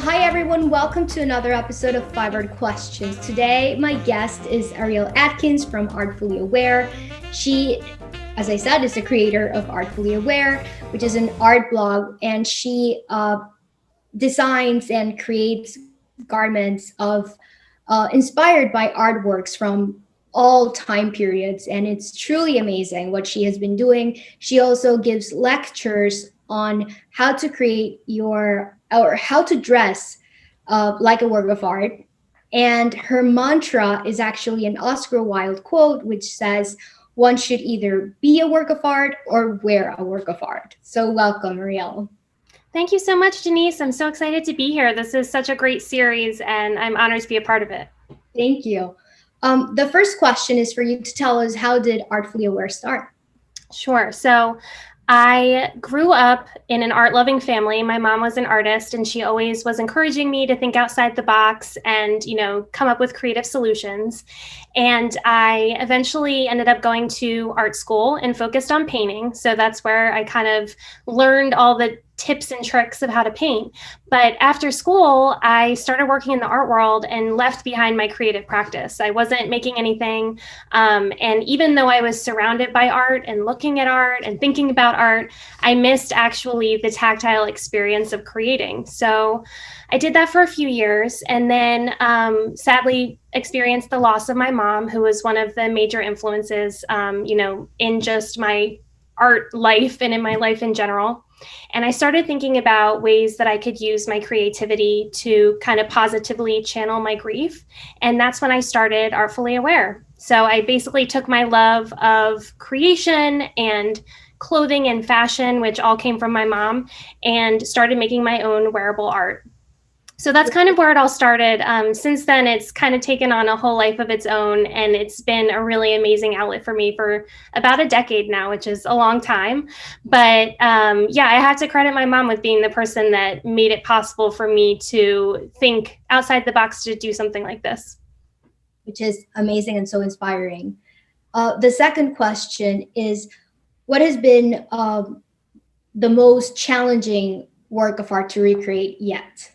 hi everyone, welcome to another episode of 5 Art Questions. Today, my guest is Ariel Adkins from Artfully Awear. She, as I said, is the creator of Artfully Awear, which is an art blog, and she designs and creates garments inspired by artworks from all time periods, and it's truly amazing what she has been doing. She also gives lectures on how to create or how to dress like a work of art. And her mantra is actually an Oscar Wilde quote, which says, "One should either be a work of art or wear a work of art." So welcome, Ariel. Thank you so much, Denise. I'm so excited to be here. This is such a great series, and I'm honored to be a part of it. Thank you. The first question is for you to tell us, how did Artfully Awear start? Sure. So I grew up in an art-loving family. My mom was an artist, and she always was encouraging me to think outside the box and, come up with creative solutions. And I eventually ended up going to art school and focused on painting. So that's where I kind of learned all the tips and tricks of how to paint. But after school, I started working in the art world and left behind my creative practice. I wasn't making anything. And even though I was surrounded by art and looking at art and thinking about art, I missed actually the tactile experience of creating. So I did that for a few years, and then sadly experienced the loss of my mom, who was one of the major influences, in just my art life and in my life in general. And I started thinking about ways that I could use my creativity to kind of positively channel my grief. And that's when I started Artfully Awear. So I basically took my love of creation and clothing and fashion, which all came from my mom, and started making my own wearable art. So that's kind of where it all started. Since then, it's kind of taken on a whole life of its own, and it's been a really amazing outlet for me for about a decade now, which is a long time. But I have to credit my mom with being the person that made it possible for me to think outside the box to do something like this. Which is amazing and so inspiring. The second question is, what has been the most challenging work of art to recreate yet?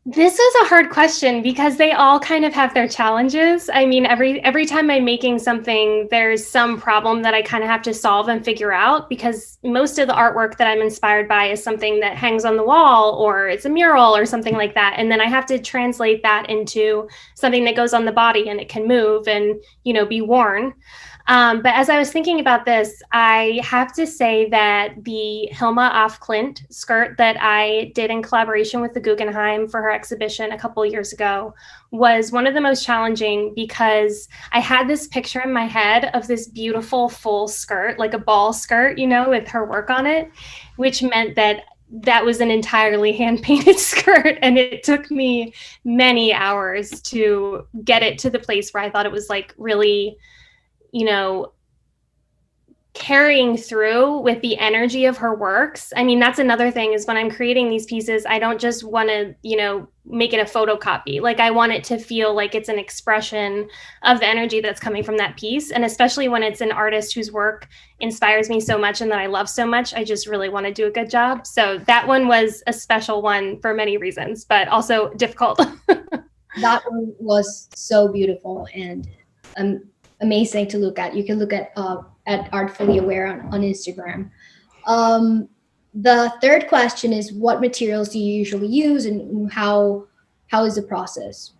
This is a hard question because they all kind of have their challenges. I mean, every time I'm making something, there's some problem that I kind of have to solve and figure out, because most of the artwork that I'm inspired by is something that hangs on the wall, or it's a mural or something like that. And then I have to translate that into something that goes on the body and it can move and, be worn. But as I was thinking about this, I have to say that the Hilma af Klint skirt that I did in collaboration with the Guggenheim for her exhibition a couple of years ago was one of the most challenging, because I had this picture in my head of this beautiful full skirt, like a ball skirt, with her work on it, which meant that was an entirely hand-painted skirt, and it took me many hours to get it to the place where I thought it was like really carrying through with the energy of her works. I mean, that's another thing, is when I'm creating these pieces, I don't just want to, make it a photocopy. Like, I want it to feel like it's an expression of the energy that's coming from that piece. And especially when it's an artist whose work inspires me so much and that I love so much, I just really want to do a good job. So that one was a special one for many reasons, but also difficult. That one was so beautiful and amazing to look at. You can look at Artfully Awear on Instagram. The third question is, what materials do you usually use, and how is the process?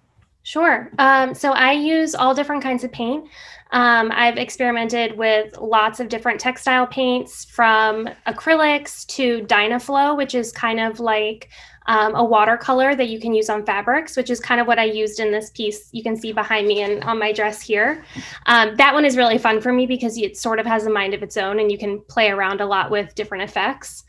Sure. So I use all different kinds of paint. I've experimented with lots of different textile paints, from acrylics to Dynaflow, which is kind of like a watercolor that you can use on fabrics, which is kind of what I used in this piece you can see behind me and on my dress here. That one is really fun for me because it sort of has a mind of its own, and you can play around a lot with different effects.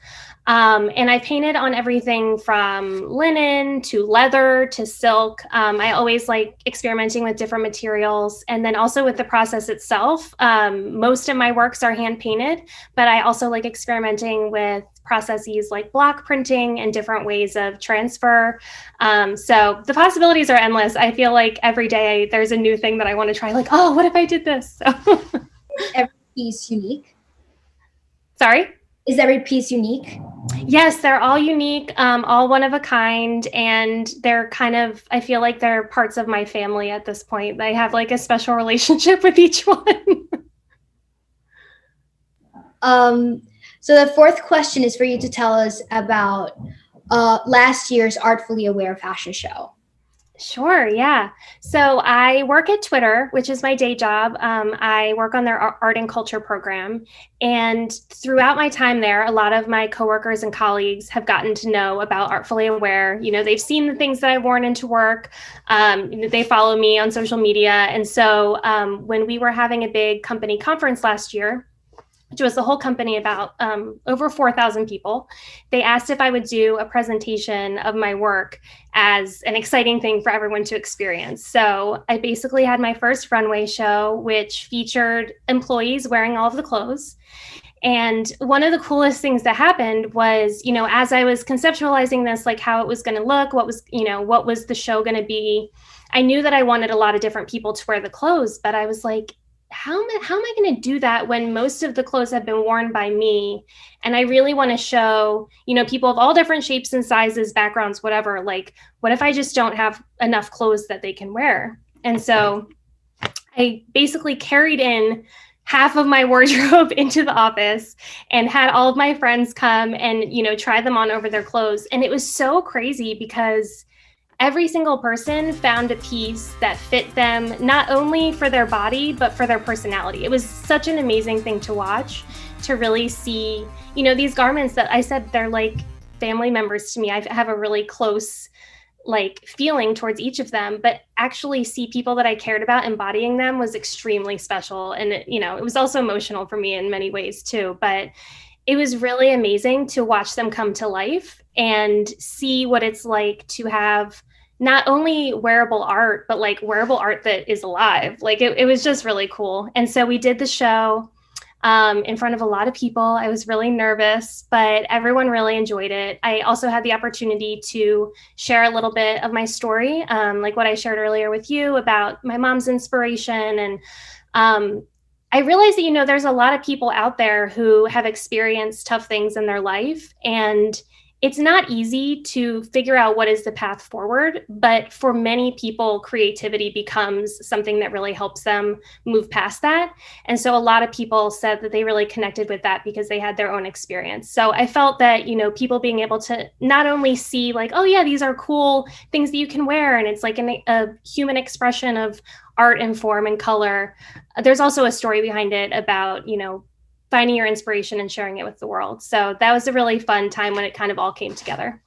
And I painted on everything from linen to leather to silk. I always like experimenting with different materials, and then also with the process itself. Most of my works are hand painted, but I also like experimenting with processes like block printing and different ways of transfer. So the possibilities are endless. I feel like every day there's a new thing that I want to try, like, oh, what if I did this? So. Every piece unique? Sorry? Is every piece unique? Yes, they're all unique, all one of a kind, and they're kind of, I feel like they're parts of my family at this point. I have like a special relationship with each one. So the fourth question is for you to tell us about last year's Artfully Aware fashion show. Sure, yeah. So I work at Twitter, which is my day job. I work on their art and culture program. And throughout my time there, a lot of my coworkers and colleagues have gotten to know about Artfully Aware. You know, they've seen the things that I've worn into work. They follow me on social media. And so when we were having a big company conference last year, which was the whole company, about over 4,000 people, they asked if I would do a presentation of my work as an exciting thing for everyone to experience. So I basically had my first runway show, which featured employees wearing all of the clothes. And one of the coolest things that happened was, you know, as I was conceptualizing this, like how it was going to look, what was the show going to be, I knew that I wanted a lot of different people to wear the clothes, but I was like, how am I going to do that when most of the clothes have been worn by me? And I really want to show, you know, people of all different shapes and sizes, backgrounds, whatever, like, what if I just don't have enough clothes that they can wear? And so I basically carried in half of my wardrobe into the office and had all of my friends come and, you know, try them on over their clothes. And it was so crazy because every single person found a piece that fit them, not only for their body, but for their personality. It was such an amazing thing to watch, to really see, you know, these garments that I said, they're like family members to me. I have a really close like feeling towards each of them, but actually see people that I cared about embodying them was extremely special. And, it was also emotional for me in many ways too, but it was really amazing to watch them come to life and see what it's like to have not only wearable art, but like wearable art that is alive. Like it was just really cool. And so we did the show in front of a lot of people. I was really nervous, but everyone really enjoyed it. I also had the opportunity to share a little bit of my story, like what I shared earlier with you about my mom's inspiration. And I realized that, there's a lot of people out there who have experienced tough things in their life, and it's not easy to figure out what is the path forward, but for many people, creativity becomes something that really helps them move past that. And so a lot of people said that they really connected with that because they had their own experience. So I felt that, people being able to not only see like, oh yeah, these are cool things that you can wear, and it's like a human expression of art and form and color. There's also a story behind it about, finding your inspiration and sharing it with the world. So that was a really fun time when it kind of all came together.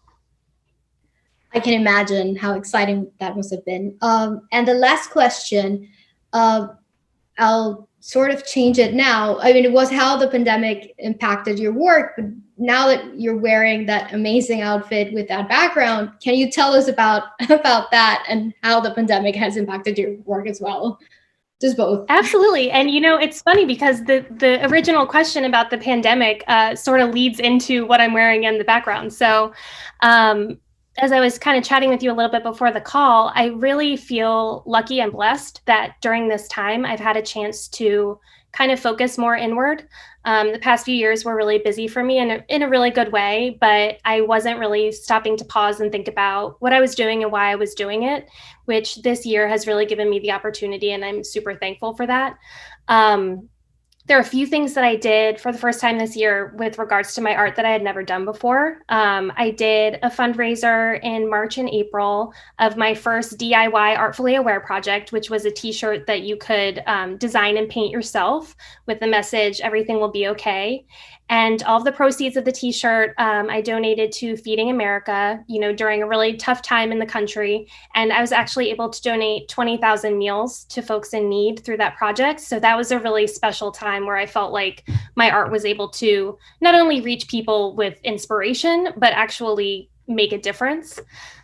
I can imagine how exciting that must have been. And the last question, I'll sort of change it now. I mean, it was how the pandemic impacted your work, but now that you're wearing that amazing outfit with that background, can you tell us about that and how the pandemic has impacted your work as well? Just both. Absolutely. And, it's funny because the original question about the pandemic sort of leads into what I'm wearing in the background. So as I was kind of chatting with you a little bit before the call, I really feel lucky and blessed that during this time, I've had a chance to kind of focus more inward. The past few years were really busy for me in a really good way, but I wasn't really stopping to pause and think about what I was doing and why I was doing it, which this year has really given me the opportunity, and I'm super thankful for that. There are a few things that I did for the first time this year with regards to my art that I had never done before. I did a fundraiser in March and April of my first DIY Artfully Aware project, which was a t-shirt that you could design and paint yourself with the message, "Everything will be okay." And all of the proceeds of the t-shirt, I donated to Feeding America, during a really tough time in the country. And I was actually able to donate 20,000 meals to folks in need through that project. So that was a really special time where I felt like my art was able to not only reach people with inspiration, but actually make a difference.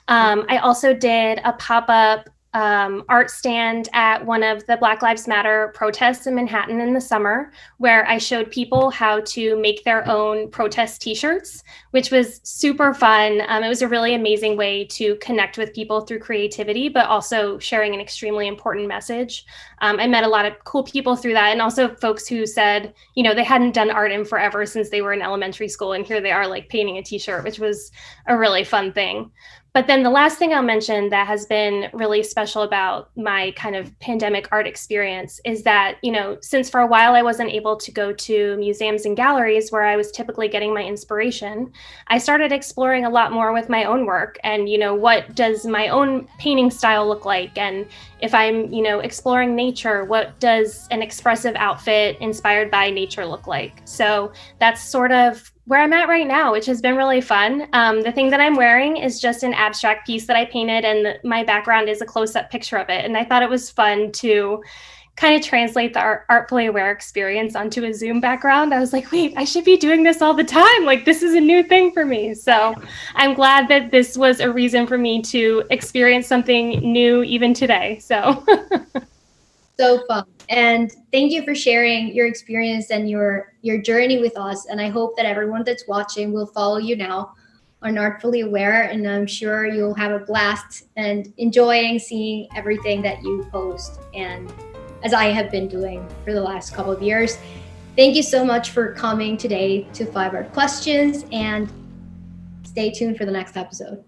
I also did a pop-up art stand at one of the Black Lives Matter protests in Manhattan in the summer, where I showed people how to make their own protest t-shirts, which was super fun. It was a really amazing way to connect with people through creativity, but also sharing an extremely important message. I met a lot of cool people through that, and also folks who said, they hadn't done art in forever since they were in elementary school, and here they are like painting a t-shirt, which was a really fun thing. But then the last thing I'll mention that has been really special about my kind of pandemic art experience is that, since for a while I wasn't able to go to museums and galleries where I was typically getting my inspiration, I started exploring a lot more with my own work and, what does my own painting style look like? And if I'm, exploring nature, what does an expressive outfit inspired by nature look like? So that's sort of where I'm at right now, which has been really fun. The thing that I'm wearing is just an abstract piece that I painted, and my background is a close-up picture of it. And I thought it was fun to kind of translate the Artfully Awear experience onto a Zoom background. I was like, wait, I should be doing this all the time. Like, this is a new thing for me. So I'm glad that this was a reason for me to experience something new even today. So So fun. And thank you for sharing your experience and your journey with us. And I hope that everyone that's watching will follow you now on Artfully Aware. And I'm sure you'll have a blast and enjoying seeing everything that you post, and as I have been doing for the last couple of years. Thank you so much for coming today to 5 Art Questions, and stay tuned for the next episode.